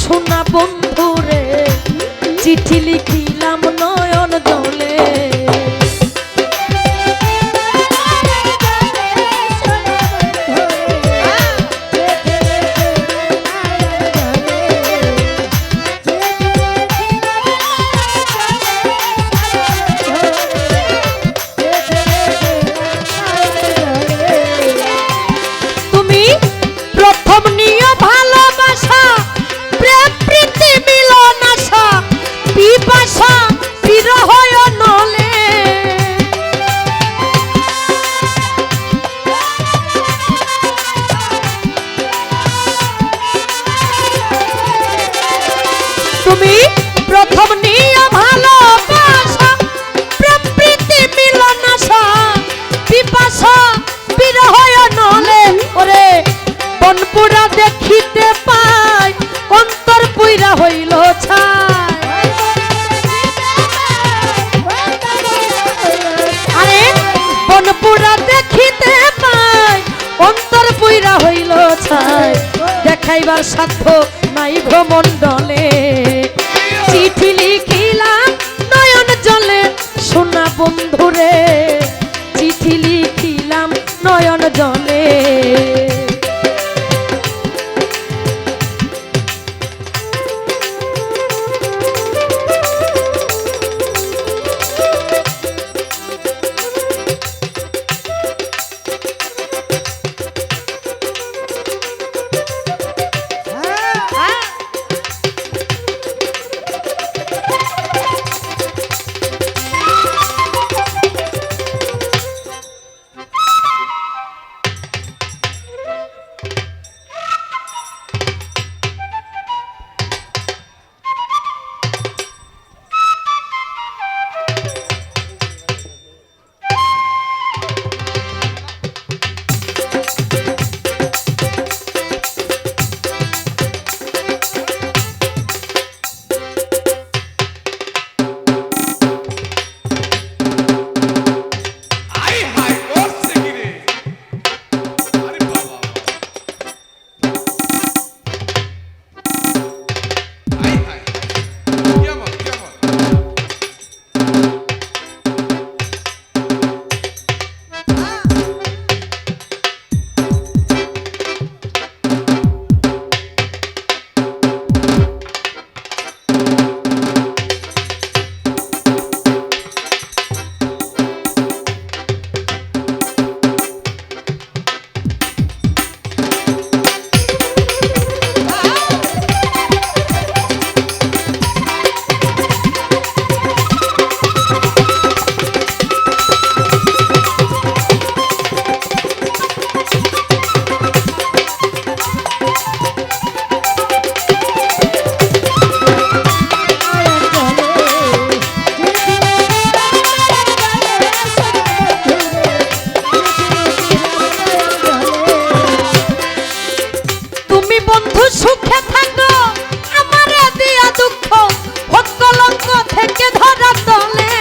সোনা বন্ধুরে চিঠি লিখিলাম নয়ন জলে তুমি প্রথম নিয়ে ভালোবাসা প্রেম প্রীতি মিলন আশা পিপাসা বিরহ নলে ওরে বনপুরা দেখিতে পাই অন্তর পুইরা হইল ছাই আরে বনপুরা দেখিতে পাই অন্তর পুইরা হইল ছাই দেখাইবার সাধ্য নাই ভ্রমণ্ডলে চিঠি লিখিলাম নয়ন জলে সোনা বন্ধুরে চিঠি লিখিলাম নয়ন জলে সুখে থাকো আমারে দিয়া দুঃখ হোক কলঙ্ক থেকে ধরা তলে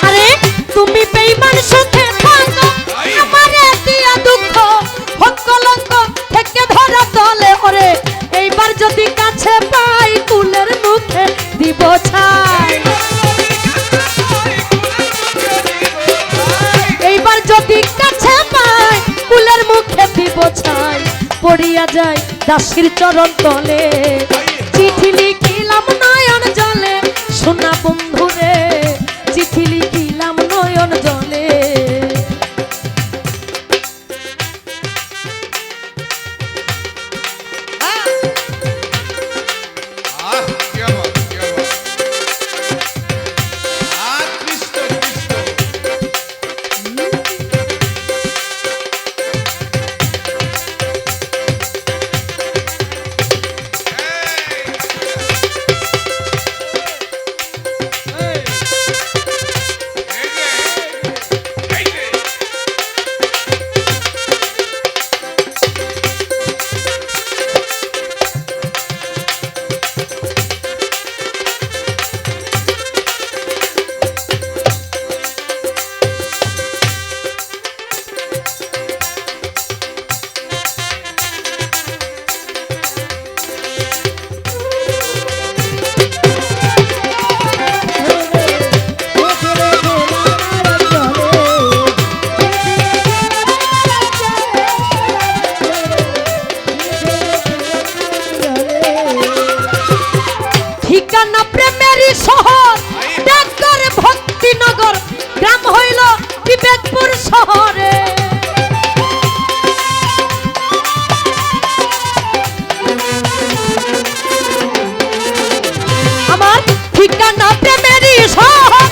আরে তুমি বেঈমান সুখে থাকো আমারে দিয়া দুঃখ হোক কলঙ্ক থেকে ধরা তলে ওরে এইবার যদি কাছে পাই কুলের মুখে দিব ছাই যদি কাছে পাই কুলের মুখে দিব ছাই পড়িয়া যায় দাসীর চরণ তলে চিঠি লিখিলাম নয়ন জলে সোনা বন্ধুরে চিঠি লিখিলাম নয়ন জলে শহরে। আমার ঠিকানা প্রেমেরই শহর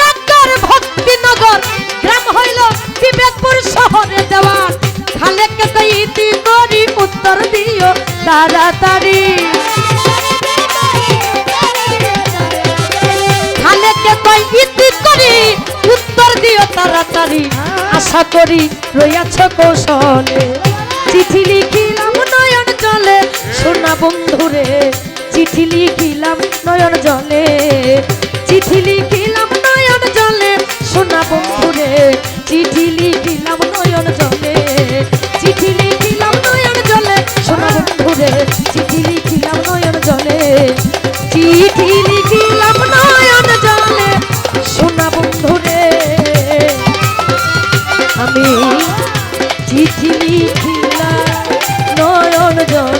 ডাক্তার ভক্তিনগর, গ্রাম হইল বিবেকপুর শহরে দেওয়ার। খালেকে কইতি করি উত্তর দিও তাড়াতাড়ি, খালেকে কইতি করি উত্তর দিও তাড়াতাড়ি। আশা করি রইয়াছ কৌশলে, চিঠি লিখিলাম নয়ন জলে সোনা বন্ধুরে, চিঠি লিখিলাম নয়ন জলে, চিঠি লিখিলাম নয়ন জলে সোনা বন্ধুরে, চিঠি লিখিলাম নয়ন জলে, চিঠি লিখিলাম নয়ন জলে সোনা বন্ধুরে, চিঠি লিখিলাম নয়ন জলে, চিঠি লিখিলাম নয়ন জলে সোনা বন্ধুরে। আমি চিঠি লিখিলাম নয়ন জলে।